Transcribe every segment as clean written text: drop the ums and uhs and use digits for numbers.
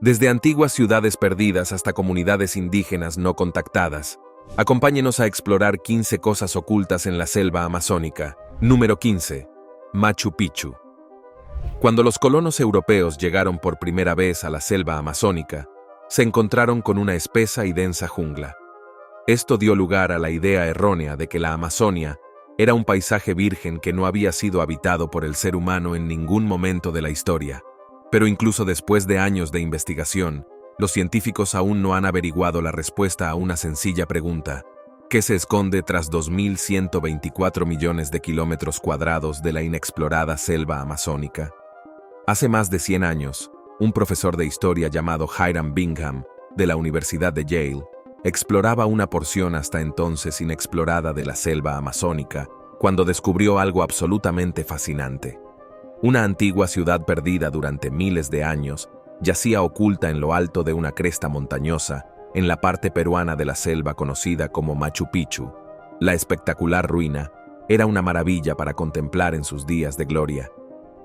Desde antiguas ciudades perdidas hasta comunidades indígenas no contactadas, acompáñenos a explorar 15 cosas ocultas en la selva amazónica. Número 15. Machu Picchu. Cuando los colonos europeos llegaron por primera vez a la selva amazónica, se encontraron con una espesa y densa jungla. Esto dio lugar a la idea errónea de que la Amazonia era un paisaje virgen que no había sido habitado por el ser humano en ningún momento de la historia. Pero incluso después de años de investigación, los científicos aún no han averiguado la respuesta a una sencilla pregunta: ¿qué se esconde tras 2.124 millones de kilómetros cuadrados de la inexplorada selva amazónica? Hace más de 100 años, un profesor de historia llamado Hiram Bingham, de la Universidad de Yale, exploraba una porción hasta entonces inexplorada de la selva amazónica, cuando descubrió algo absolutamente fascinante. Una antigua ciudad perdida durante miles de años yacía oculta en lo alto de una cresta montañosa, en la parte peruana de la selva conocida como Machu Picchu. La espectacular ruina era una maravilla para contemplar en sus días de gloria.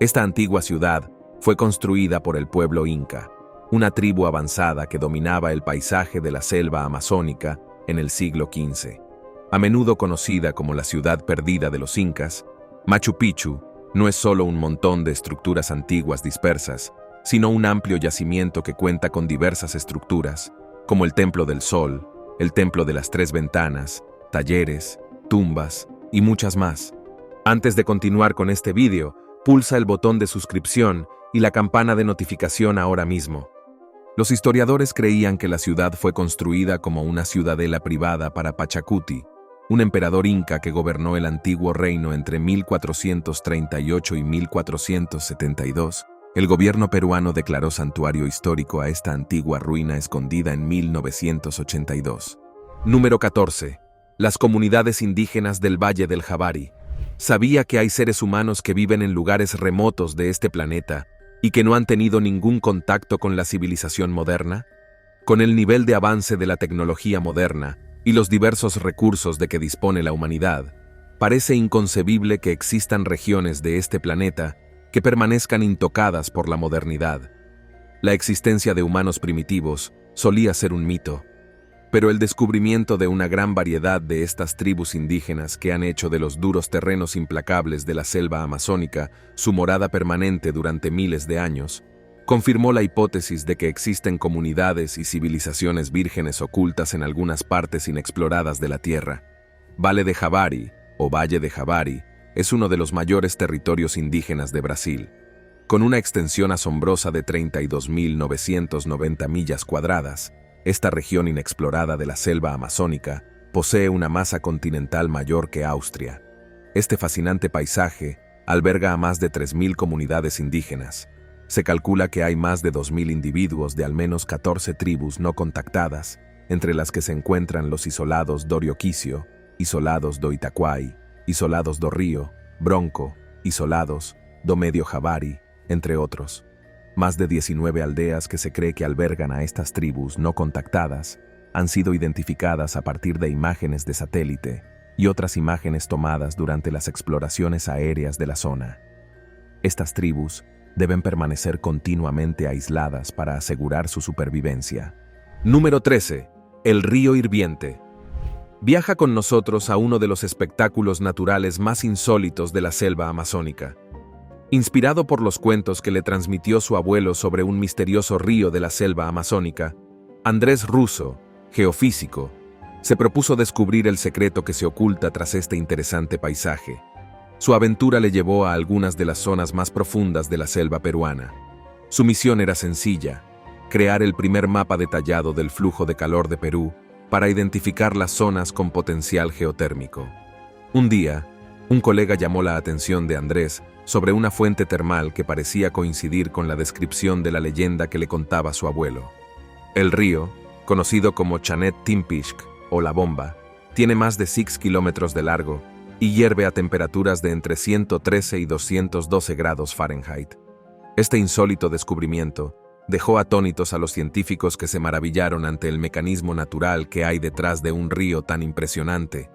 Esta antigua ciudad fue construida por el pueblo inca, una tribu avanzada que dominaba el paisaje de la selva amazónica en el siglo XV. A menudo conocida como la ciudad perdida de los incas, Machu Picchu no es solo un montón de estructuras antiguas dispersas, sino un amplio yacimiento que cuenta con diversas estructuras, como el Templo del Sol, el Templo de las Tres Ventanas, talleres, tumbas y muchas más. Antes de continuar con este vídeo, pulsa el botón de suscripción y la campana de notificación ahora mismo. Los historiadores creían que la ciudad fue construida como una ciudadela privada para Pachacuti, un emperador inca que gobernó el antiguo reino entre 1438 y 1472. El gobierno peruano declaró santuario histórico a esta antigua ruina escondida en 1982. Número 14. Las comunidades indígenas del Valle del Javari. ¿Sabía que hay seres humanos que viven en lugares remotos de este planeta y que no han tenido ningún contacto con la civilización moderna? Con el nivel de avance de la tecnología moderna y los diversos recursos de que dispone la humanidad, parece inconcebible que existan regiones de este planeta que permanezcan intocadas por la modernidad. La existencia de humanos primitivos solía ser un mito, pero el descubrimiento de una gran variedad de estas tribus indígenas que han hecho de los duros terrenos implacables de la selva amazónica su morada permanente durante miles de años, confirmó la hipótesis de que existen comunidades y civilizaciones vírgenes ocultas en algunas partes inexploradas de la Tierra. Valle de Javari, o Valle de Javari, es uno de los mayores territorios indígenas de Brasil. Con una extensión asombrosa de 32.990 millas cuadradas, esta región inexplorada de la selva amazónica posee una masa continental mayor que Austria. Este fascinante paisaje alberga a más de 3.000 comunidades indígenas. Se calcula que hay más de 2.000 individuos de al menos 14 tribus no contactadas, entre las que se encuentran los isolados do Rioquicio, isolados do Itaquai, isolados do Río, Bronco, isolados do Medio Javari, entre otros. Más de 19 aldeas que se cree que albergan a estas tribus no contactadas han sido identificadas a partir de imágenes de satélite y otras imágenes tomadas durante las exploraciones aéreas de la zona. Estas tribus deben permanecer continuamente aisladas para asegurar su supervivencia. Número 13. El río hirviente. Viaja con nosotros a uno de los espectáculos naturales más insólitos de la selva amazónica. Inspirado por los cuentos que le transmitió su abuelo sobre un misterioso río de la selva amazónica, Andrés Russo, geofísico, se propuso descubrir el secreto que se oculta tras este interesante paisaje. Su aventura le llevó a algunas de las zonas más profundas de la selva peruana. Su misión era sencilla: crear el primer mapa detallado del flujo de calor de Perú para identificar las zonas con potencial geotérmico. Un día, un colega llamó la atención de Andrés sobre una fuente termal que parecía coincidir con la descripción de la leyenda que le contaba su abuelo. El río, conocido como Chanet Timpishk o La Bomba, tiene más de 6 kilómetros de largo y hierve a temperaturas de entre 113 y 212 grados Fahrenheit. Este insólito descubrimiento dejó atónitos a los científicos que se maravillaron ante el mecanismo natural que hay detrás de un río tan impresionante.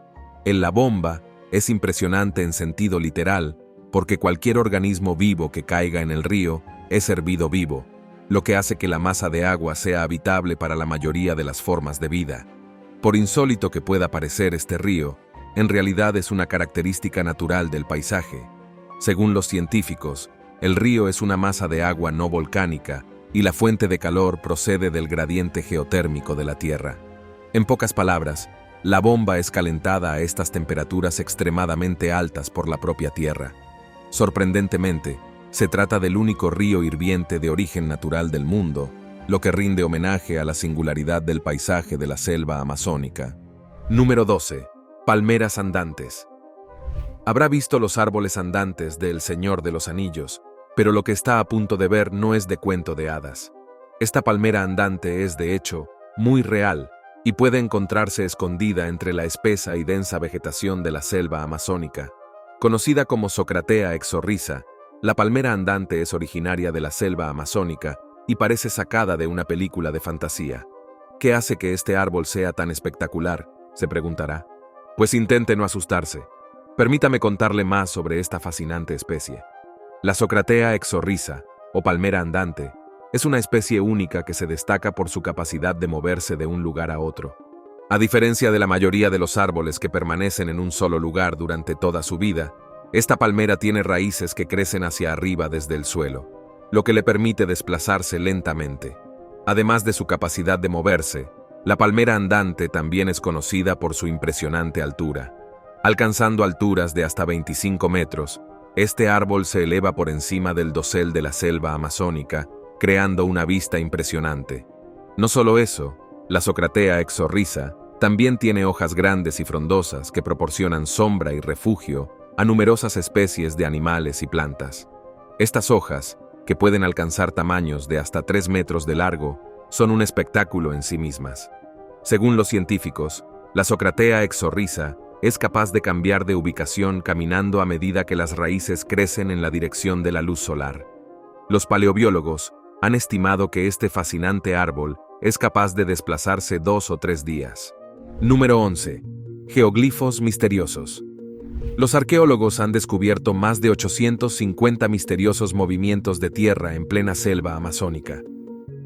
El La Bomba es impresionante en sentido literal, porque cualquier organismo vivo que caiga en el río es hervido vivo, lo que hace que la masa de agua sea habitable para la mayoría de las formas de vida. Por insólito que pueda parecer este río, en realidad es una característica natural del paisaje. Según los científicos, el río es una masa de agua no volcánica y la fuente de calor procede del gradiente geotérmico de la Tierra. En pocas palabras, la bomba es calentada a estas temperaturas extremadamente altas por la propia Tierra. Sorprendentemente, se trata del único río hirviente de origen natural del mundo, lo que rinde homenaje a la singularidad del paisaje de la selva amazónica. Número 12. Palmeras andantes. Habrá visto los árboles andantes de El Señor de los Anillos, pero lo que está a punto de ver no es de cuento de hadas. Esta palmera andante es, de hecho, muy real y puede encontrarse escondida entre la espesa y densa vegetación de la selva amazónica. Conocida como Socratea exorrhiza, la palmera andante es originaria de la selva amazónica y parece sacada de una película de fantasía. ¿Qué hace que este árbol sea tan espectacular?, se preguntará. Pues intente no asustarse. Permítame contarle más sobre esta fascinante especie. La Socratea exorrhiza, o palmera andante, es una especie única que se destaca por su capacidad de moverse de un lugar a otro. A diferencia de la mayoría de los árboles que permanecen en un solo lugar durante toda su vida, esta palmera tiene raíces que crecen hacia arriba desde el suelo, lo que le permite desplazarse lentamente. Además de su capacidad de moverse, la palmera andante también es conocida por su impresionante altura. Alcanzando alturas de hasta 25 metros, este árbol se eleva por encima del dosel de la selva amazónica, creando una vista impresionante. No solo eso, la Socratea exorrhiza también tiene hojas grandes y frondosas que proporcionan sombra y refugio a numerosas especies de animales y plantas. Estas hojas, que pueden alcanzar tamaños de hasta 3 metros de largo, son un espectáculo en sí mismas. Según los científicos, la Socratea exorrhiza es capaz de cambiar de ubicación caminando a medida que las raíces crecen en la dirección de la luz solar. Los paleobiólogos han estimado que este fascinante árbol es capaz de desplazarse 2 o 3 días. Número 11. Geoglifos misteriosos. Los arqueólogos han descubierto más de 850 misteriosos movimientos de tierra en plena selva amazónica.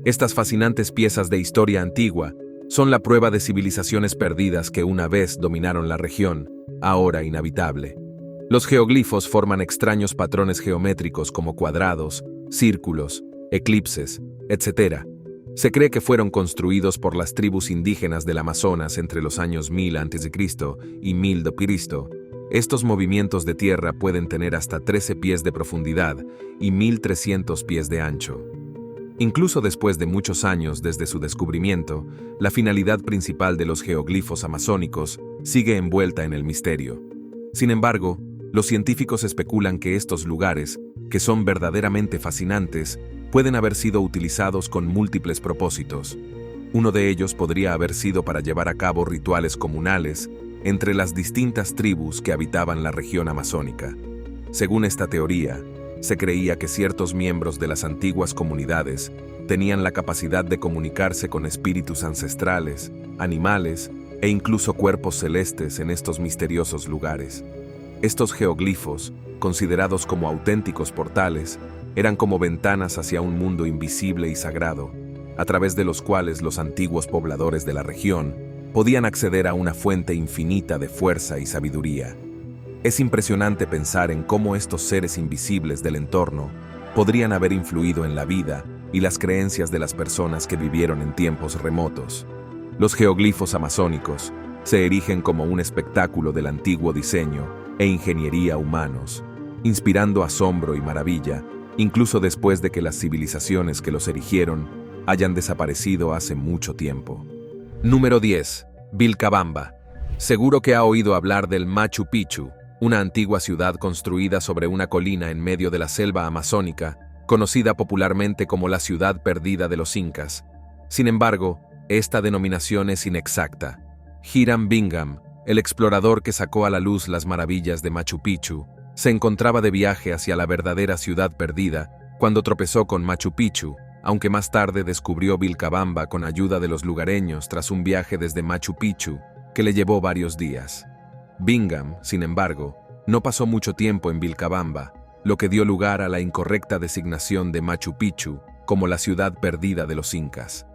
Estas fascinantes piezas de historia antigua son la prueba de civilizaciones perdidas que una vez dominaron la región, ahora inhabitable. Los geoglifos forman extraños patrones geométricos como cuadrados, círculos, eclipses, etc. Se cree que fueron construidos por las tribus indígenas del Amazonas entre los años 1000 a.C. y 1000 d.C. Estos movimientos de tierra pueden tener hasta 13 pies de profundidad y 1300 pies de ancho. Incluso después de muchos años desde su descubrimiento, la finalidad principal de los geoglifos amazónicos sigue envuelta en el misterio. Sin embargo, los científicos especulan que estos lugares, que son verdaderamente fascinantes, pueden haber sido utilizados con múltiples propósitos. Uno de ellos podría haber sido para llevar a cabo rituales comunales entre las distintas tribus que habitaban la región amazónica. Según esta teoría, se creía que ciertos miembros de las antiguas comunidades tenían la capacidad de comunicarse con espíritus ancestrales, animales e incluso cuerpos celestes en estos misteriosos lugares. Estos geoglifos, considerados como auténticos portales, eran como ventanas hacia un mundo invisible y sagrado, a través de los cuales los antiguos pobladores de la región podían acceder a una fuente infinita de fuerza y sabiduría. Es impresionante pensar en cómo estos seres invisibles del entorno podrían haber influido en la vida y las creencias de las personas que vivieron en tiempos remotos. Los geoglifos amazónicos se erigen como un espectáculo del antiguo diseño e ingeniería humanos, inspirando asombro y maravilla, incluso después de que las civilizaciones que los erigieron hayan desaparecido hace mucho tiempo. Número 10. Vilcabamba. Seguro que ha oído hablar del Machu Picchu, una antigua ciudad construida sobre una colina en medio de la selva amazónica, conocida popularmente como la ciudad perdida de los incas. Sin embargo, esta denominación es inexacta. Hiram Bingham, el explorador que sacó a la luz las maravillas de Machu Picchu, se encontraba de viaje hacia la verdadera ciudad perdida cuando tropezó con Machu Picchu, aunque más tarde descubrió Vilcabamba con ayuda de los lugareños tras un viaje desde Machu Picchu que le llevó varios días. Bingham, sin embargo, no pasó mucho tiempo en Vilcabamba, lo que dio lugar a la incorrecta designación de Machu Picchu, como la ciudad perdida de los incas.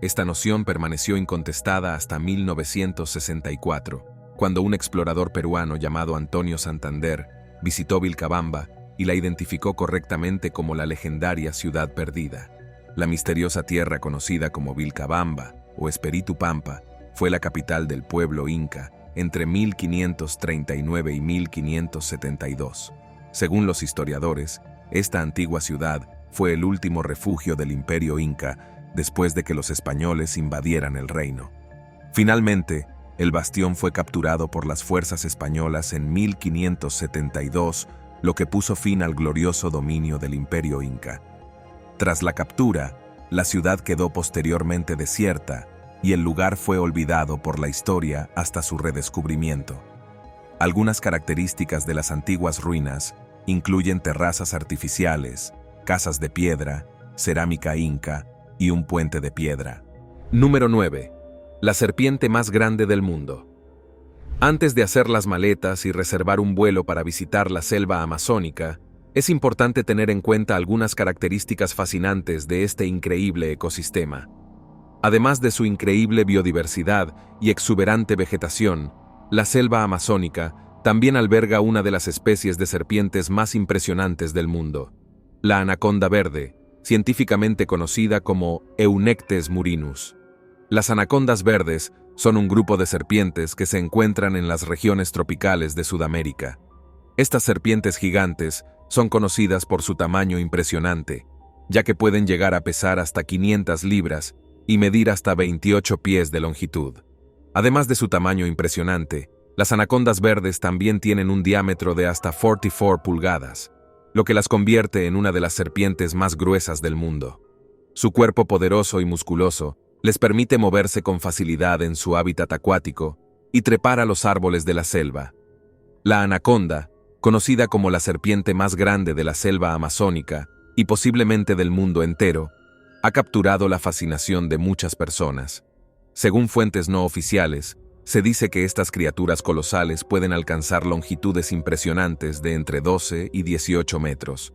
Esta noción permaneció incontestada hasta 1964, cuando un explorador peruano llamado Antonio Santander visitó Vilcabamba y la identificó correctamente como la legendaria ciudad perdida. La misteriosa tierra conocida como Vilcabamba o Espíritu Pampa fue la capital del pueblo inca entre 1539 y 1572. Según los historiadores, esta antigua ciudad fue el último refugio del imperio inca después de que los españoles invadieran el reino. Finalmente, el bastión fue capturado por las fuerzas españolas en 1572, lo que puso fin al glorioso dominio del imperio inca. Tras la captura, la ciudad quedó posteriormente desierta y el lugar fue olvidado por la historia hasta su redescubrimiento. Algunas características de las antiguas ruinas incluyen terrazas artificiales, casas de piedra, cerámica inca y un puente de piedra. Número 9. La serpiente más grande del mundo. Antes de hacer las maletas y reservar un vuelo para visitar la selva amazónica, es importante tener en cuenta algunas características fascinantes de este increíble ecosistema. Además de su increíble biodiversidad y exuberante vegetación, la selva amazónica también alberga una de las especies de serpientes más impresionantes del mundo, la anaconda verde, científicamente conocida como Eunectes murinus. Las anacondas verdes son un grupo de serpientes que se encuentran en las regiones tropicales de Sudamérica. Estas serpientes gigantes son conocidas por su tamaño impresionante, ya que pueden llegar a pesar hasta 500 libras y medir hasta 28 pies de longitud. Además de su tamaño impresionante, las anacondas verdes también tienen un diámetro de hasta 44 pulgadas, lo que las convierte en una de las serpientes más gruesas del mundo. Su cuerpo poderoso y musculoso les permite moverse con facilidad en su hábitat acuático y trepar a los árboles de la selva. La anaconda, conocida como la serpiente más grande de la selva amazónica y posiblemente del mundo entero, ha capturado la fascinación de muchas personas. Según fuentes no oficiales, se dice que estas criaturas colosales pueden alcanzar longitudes impresionantes de entre 12 y 18 metros.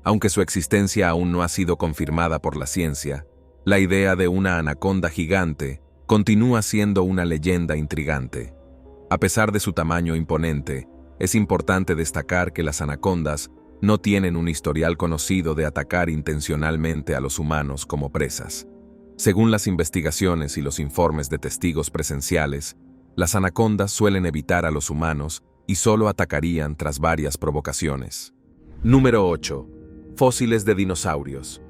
Aunque su existencia aún no ha sido confirmada por la ciencia, la idea de una anaconda gigante continúa siendo una leyenda intrigante. A pesar de su tamaño imponente, es importante destacar que las anacondas no tienen un historial conocido de atacar intencionalmente a los humanos como presas. Según las investigaciones y los informes de testigos presenciales, las anacondas suelen evitar a los humanos y solo atacarían tras varias provocaciones. Número 8. Fósiles de dinosaurios.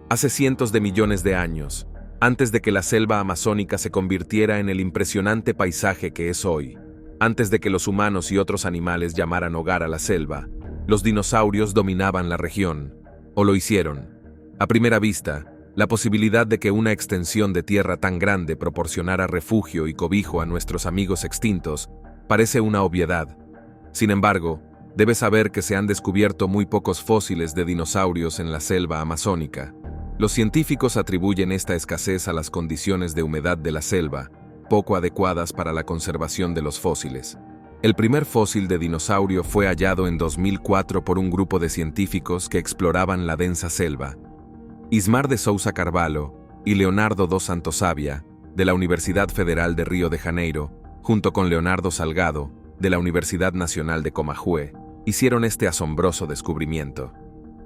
Hace cientos de millones de años, antes de que la selva amazónica se convirtiera en el impresionante paisaje que es hoy, antes de que los humanos y otros animales llamaran hogar a la selva, los dinosaurios dominaban la región, o lo hicieron. A primera vista, la posibilidad de que una extensión de tierra tan grande proporcionara refugio y cobijo a nuestros amigos extintos parece una obviedad. Sin embargo, debes saber que se han descubierto muy pocos fósiles de dinosaurios en la selva amazónica. Los científicos atribuyen esta escasez a las condiciones de humedad de la selva, poco adecuadas para la conservación de los fósiles. El primer fósil de dinosaurio fue hallado en 2004 por un grupo de científicos que exploraban la densa selva. Ismar de Souza Carvalho y Leonardo dos Santosavia, de la Universidad Federal de Río de Janeiro, junto con Leonardo Salgado, de la Universidad Nacional de Comahue, hicieron este asombroso descubrimiento.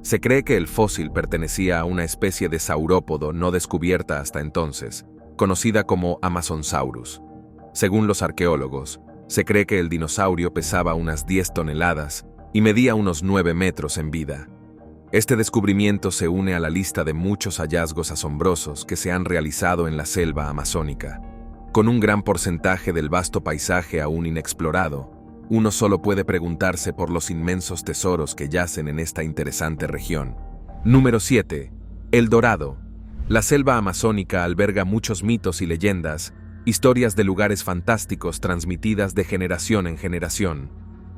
Se cree que el fósil pertenecía a una especie de saurópodo no descubierta hasta entonces, conocida como Amazonsaurus. Según los arqueólogos, se cree que el dinosaurio pesaba unas 10 toneladas y medía unos 9 metros en vida. Este descubrimiento se une a la lista de muchos hallazgos asombrosos que se han realizado en la selva amazónica. Con un gran porcentaje del vasto paisaje aún inexplorado, uno solo puede preguntarse por los inmensos tesoros que yacen en esta interesante región. Número 7. El Dorado. La selva amazónica alberga muchos mitos y leyendas, historias de lugares fantásticos transmitidas de generación en generación.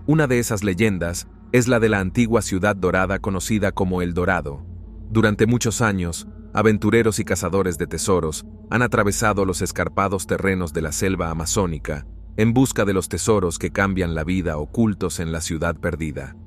Una de esas leyendas es la de la antigua ciudad dorada conocida como El Dorado. Durante muchos años, aventureros y cazadores de tesoros han atravesado los escarpados terrenos de la selva amazónica en busca de los tesoros que cambian la vida ocultos en la ciudad perdida.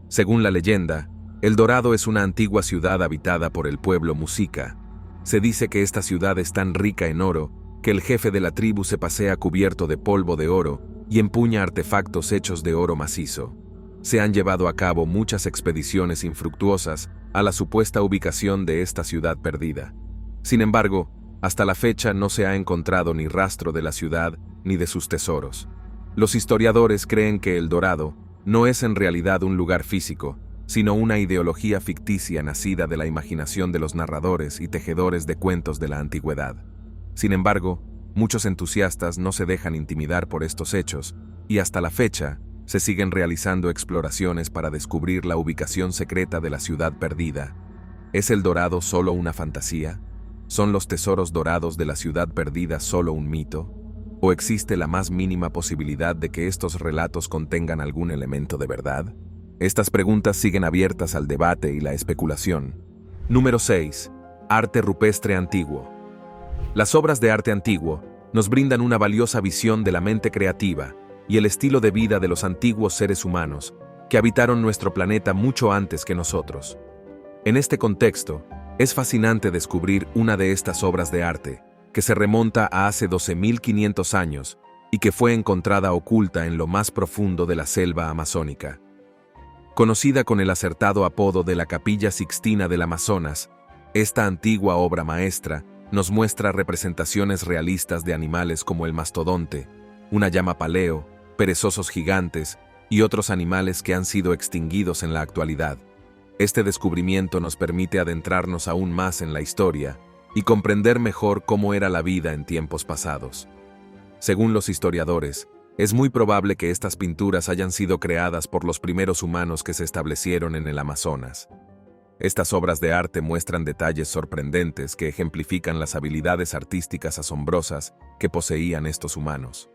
Según la leyenda, El Dorado es una antigua ciudad habitada por el pueblo Muisca. Se dice que esta ciudad es tan rica en oro que el jefe de la tribu se pasea cubierto de polvo de oro y empuña artefactos hechos de oro macizo. Se han llevado a cabo muchas expediciones infructuosas a la supuesta ubicación de esta ciudad perdida. Sin embargo, hasta la fecha no se ha encontrado ni rastro de la ciudad ni de sus tesoros. Los historiadores creen que el Dorado no es en realidad un lugar físico, sino una ideología ficticia nacida de la imaginación de los narradores y tejedores de cuentos de la antigüedad. Sin embargo, muchos entusiastas no se dejan intimidar por estos hechos, y hasta la fecha se siguen realizando exploraciones para descubrir la ubicación secreta de la ciudad perdida. ¿Es el Dorado solo una fantasía? ¿Son los tesoros dorados de la ciudad perdida solo un mito? ¿O existe la más mínima posibilidad de que estos relatos contengan algún elemento de verdad? Estas preguntas siguen abiertas al debate y la especulación. Número 6. Arte rupestre antiguo. Las obras de arte antiguo nos brindan una valiosa visión de la mente creativa y el estilo de vida de los antiguos seres humanos que habitaron nuestro planeta mucho antes que nosotros. En este contexto, es fascinante descubrir una de estas obras de arte, que se remonta a hace 12.500 años y que fue encontrada oculta en lo más profundo de la selva amazónica. Conocida con el acertado apodo de la Capilla Sixtina del Amazonas, esta antigua obra maestra nos muestra representaciones realistas de animales como el mastodonte, una llama paleo, perezosos gigantes y otros animales que han sido extinguidos en la actualidad. Este descubrimiento nos permite adentrarnos aún más en la historia y comprender mejor cómo era la vida en tiempos pasados. Según los historiadores, es muy probable que estas pinturas hayan sido creadas por los primeros humanos que se establecieron en el Amazonas. Estas obras de arte muestran detalles sorprendentes que ejemplifican las habilidades artísticas asombrosas que poseían estos humanos.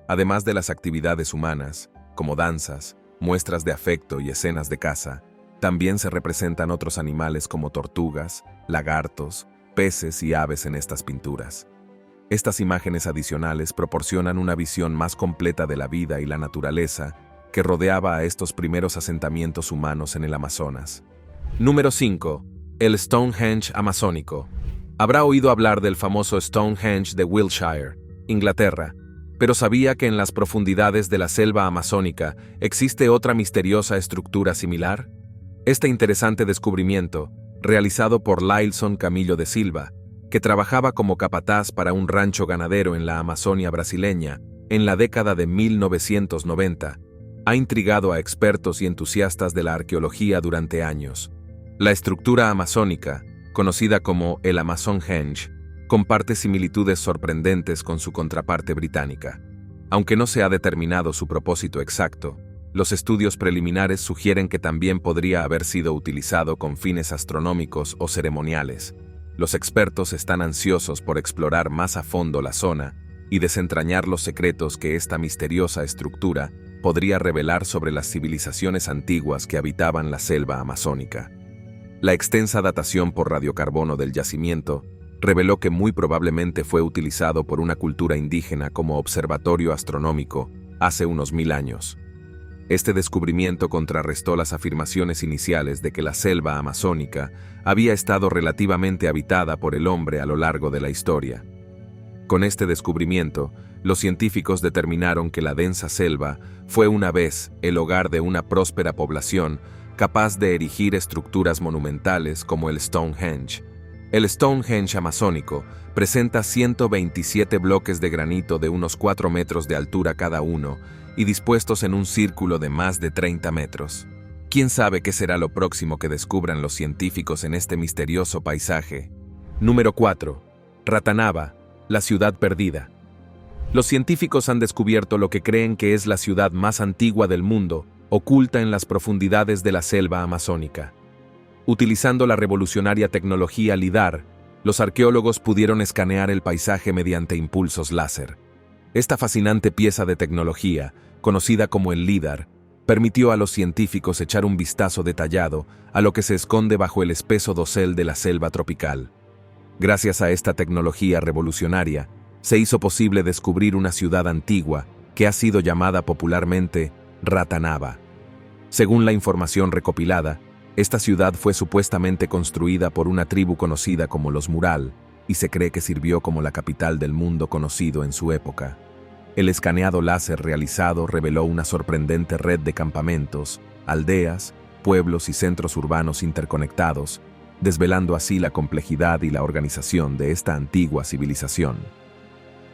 Además de las actividades humanas, como danzas, muestras de afecto y escenas de caza, también se representan otros animales como tortugas, lagartos, peces y aves en estas pinturas. Estas imágenes adicionales proporcionan una visión más completa de la vida y la naturaleza que rodeaba a estos primeros asentamientos humanos en el Amazonas. Número 5. El Stonehenge amazónico. Habrá oído hablar del famoso Stonehenge de Wiltshire, Inglaterra, pero ¿sabía que en las profundidades de la selva amazónica existe otra misteriosa estructura similar? Este interesante descubrimiento, realizado por Lylson Camilo de Silva, que trabajaba como capataz para un rancho ganadero en la Amazonia brasileña en la década de 1990, ha intrigado a expertos y entusiastas de la arqueología durante años. La estructura amazónica, conocida como el Amazonhenge, comparte similitudes sorprendentes con su contraparte británica. Aunque no se ha determinado su propósito exacto, los estudios preliminares sugieren que también podría haber sido utilizado con fines astronómicos o ceremoniales. Los expertos están ansiosos por explorar más a fondo la zona y desentrañar los secretos que esta misteriosa estructura podría revelar sobre las civilizaciones antiguas que habitaban la selva amazónica. La extensa datación por radiocarbono del yacimiento reveló que muy probablemente fue utilizado por una cultura indígena como observatorio astronómico hace unos 1000 años. Este descubrimiento contrarrestó las afirmaciones iniciales de que la selva amazónica había estado relativamente habitada por el hombre a lo largo de la historia. Con este descubrimiento, los científicos determinaron que la densa selva fue una vez el hogar de una próspera población capaz de erigir estructuras monumentales como el Stonehenge. El Stonehenge amazónico presenta 127 bloques de granito de unos 4 metros de altura cada uno y dispuestos en un círculo de más de 30 metros. ¿Quién sabe qué será lo próximo que descubran los científicos en este misterioso paisaje? Número 4. Ratanaba, la ciudad perdida. Los científicos han descubierto lo que creen que es la ciudad más antigua del mundo, oculta en las profundidades de la selva amazónica. Utilizando la revolucionaria tecnología LIDAR, los arqueólogos pudieron escanear el paisaje mediante impulsos láser. Esta fascinante pieza de tecnología, conocida como el LIDAR, permitió a los científicos echar un vistazo detallado a lo que se esconde bajo el espeso dosel de la selva tropical. Gracias a esta tecnología revolucionaria, se hizo posible descubrir una ciudad antigua que ha sido llamada popularmente Ratanaba. Según la información recopilada, Esta ciudad fue supuestamente construida por una tribu conocida como los Mural, y se cree que sirvió como la capital del mundo conocido en su época. El escaneado láser realizado reveló una sorprendente red de campamentos, aldeas, pueblos y centros urbanos interconectados, desvelando así la complejidad y la organización de esta antigua civilización.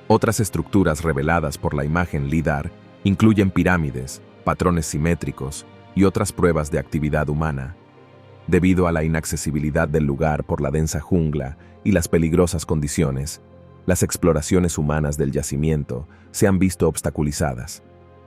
Otras estructuras reveladas por la imagen LIDAR incluyen pirámides, patrones simétricos y otras pruebas de actividad humana. Debido a la inaccesibilidad del lugar por la densa jungla y las peligrosas condiciones, las exploraciones humanas del yacimiento se han visto obstaculizadas.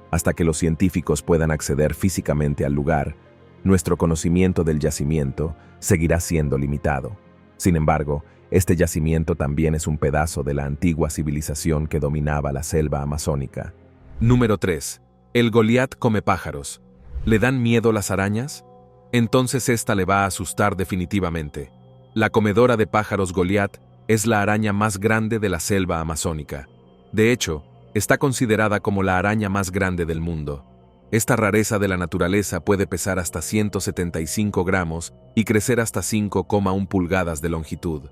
Hasta que los científicos puedan acceder físicamente al lugar, nuestro conocimiento del yacimiento seguirá siendo limitado. Sin embargo, este yacimiento también es un pedazo de la antigua civilización que dominaba la selva amazónica. Número 3. El Goliat come pájaros. ¿Le dan miedo las arañas? Entonces esta le va a asustar definitivamente. La comedora de pájaros Goliat es la araña más grande de la selva amazónica. De hecho, está considerada como la araña más grande del mundo. Esta rareza de la naturaleza puede pesar hasta 175 gramos y crecer hasta 5,1 pulgadas de longitud.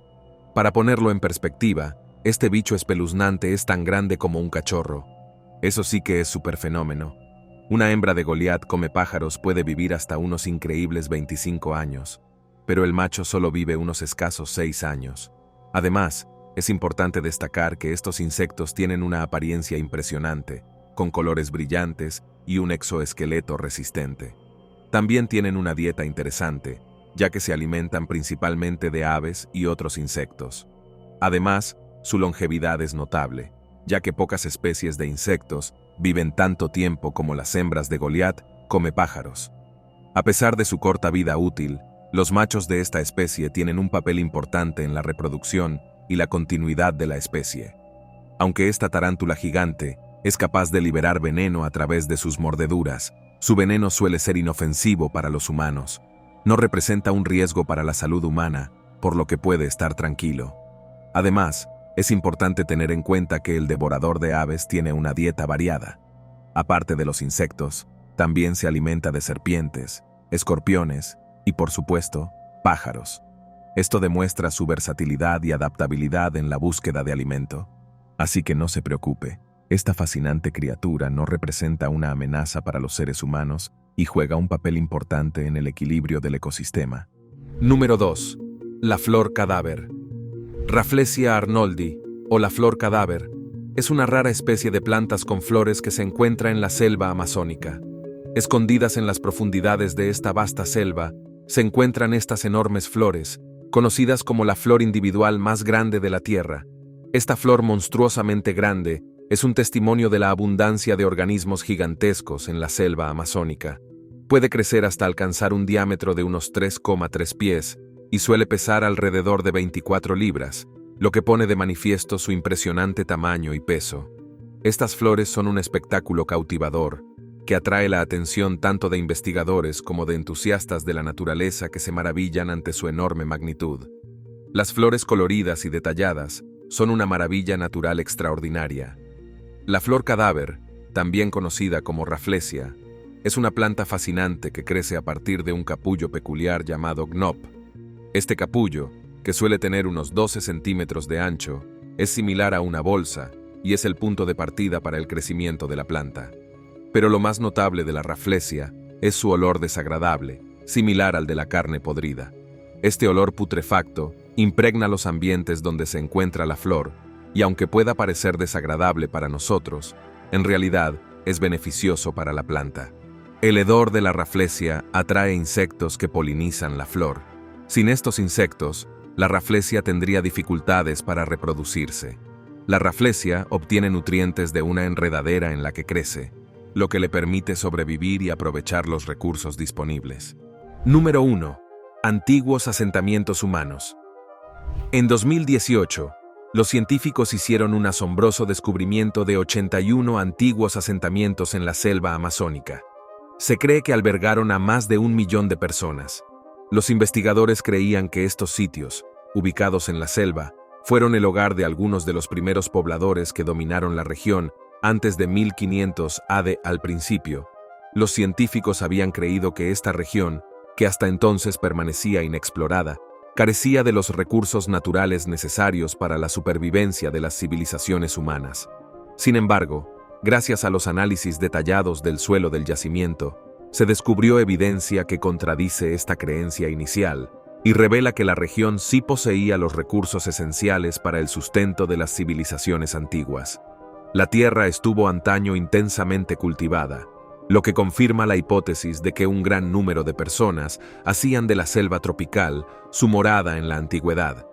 Para ponerlo en perspectiva, este bicho espeluznante es tan grande como un cachorro. Eso sí que es superfenómeno. Una hembra de Goliat come pájaros puede vivir hasta unos increíbles 25 años, pero el macho solo vive unos escasos 6 años. Además, es importante destacar que estos insectos tienen una apariencia impresionante, con colores brillantes y un exoesqueleto resistente. También tienen una dieta interesante, ya que se alimentan principalmente de aves y otros insectos. Además, su longevidad es notable, ya que pocas especies de insectos viven tanto tiempo como las hembras de Goliat come pájaros. A pesar de su corta vida útil, los machos de esta especie tienen un papel importante en la reproducción y la continuidad de la especie. Aunque esta tarántula gigante es capaz de liberar veneno a través de sus mordeduras, su veneno suele ser inofensivo para los humanos. No representa un riesgo para la salud humana, por lo que puede estar tranquilo. Además, es importante tener en cuenta que el devorador de aves tiene una dieta variada. Aparte de los insectos, también se alimenta de serpientes, escorpiones y, por supuesto, pájaros. Esto demuestra su versatilidad y adaptabilidad en la búsqueda de alimento. Así que no se preocupe, esta fascinante criatura no representa una amenaza para los seres humanos y juega un papel importante en el equilibrio del ecosistema. Número 2. La flor cadáver. Rafflesia arnoldi, o la flor cadáver, es una rara especie de plantas con flores que se encuentra en la selva amazónica. Escondidas en las profundidades de esta vasta selva, se encuentran estas enormes flores, conocidas como la flor individual más grande de la Tierra. Esta flor monstruosamente grande es un testimonio de la abundancia de organismos gigantescos en la selva amazónica. Puede crecer hasta alcanzar un diámetro de unos 3,3 pies y suele pesar alrededor de 24 libras, lo que pone de manifiesto su impresionante tamaño y peso. Estas flores son un espectáculo cautivador, que atrae la atención tanto de investigadores como de entusiastas de la naturaleza que se maravillan ante su enorme magnitud. Las flores coloridas y detalladas son una maravilla natural extraordinaria. La flor cadáver, también conocida como Rafflesia, es una planta fascinante que crece a partir de un capullo peculiar llamado gnop. Este capullo, que suele tener unos 12 centímetros de ancho, es similar a una bolsa y es el punto de partida para el crecimiento de la planta. Pero lo más notable de la Rafflesia es su olor desagradable, similar al de la carne podrida. Este olor putrefacto impregna los ambientes donde se encuentra la flor, y aunque pueda parecer desagradable para nosotros, en realidad es beneficioso para la planta. El hedor de la Rafflesia atrae insectos que polinizan la flor. Sin estos insectos, la Rafflesia tendría dificultades para reproducirse. La Rafflesia obtiene nutrientes de una enredadera en la que crece, lo que le permite sobrevivir y aprovechar los recursos disponibles. Número 1. Antiguos asentamientos humanos. En 2018, los científicos hicieron un asombroso descubrimiento de 81 antiguos asentamientos en la selva amazónica. Se cree que albergaron a más de 1 millón de personas. Los investigadores creían que estos sitios, ubicados en la selva, fueron el hogar de algunos de los primeros pobladores que dominaron la región antes de 1500 AD. Al principio, los científicos habían creído que esta región que hasta entonces permanecía inexplorada, carecía de los recursos naturales necesarios para la supervivencia de las civilizaciones humanas. Sin embargo, gracias a los análisis detallados del suelo del yacimiento, se descubrió evidencia que contradice esta creencia inicial y revela que la región sí poseía los recursos esenciales para el sustento de las civilizaciones antiguas. La tierra estuvo antaño intensamente cultivada, lo que confirma la hipótesis de que un gran número de personas hacían de la selva tropical su morada en la antigüedad.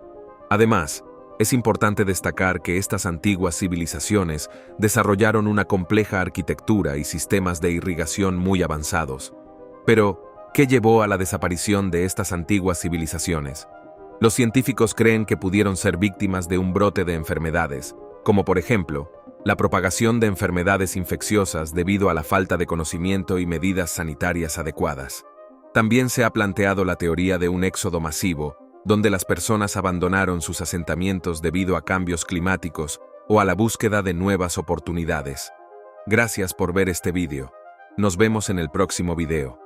Además, es importante destacar que estas antiguas civilizaciones desarrollaron una compleja arquitectura y sistemas de irrigación muy avanzados. Pero, ¿qué llevó a la desaparición de estas antiguas civilizaciones? Los científicos creen que pudieron ser víctimas de un brote de enfermedades, como por ejemplo, la propagación de enfermedades infecciosas debido a la falta de conocimiento y medidas sanitarias adecuadas. También se ha planteado la teoría de un éxodo masivo, donde las personas abandonaron sus asentamientos debido a cambios climáticos o a la búsqueda de nuevas oportunidades. Gracias por ver este vídeo. Nos vemos en el próximo video.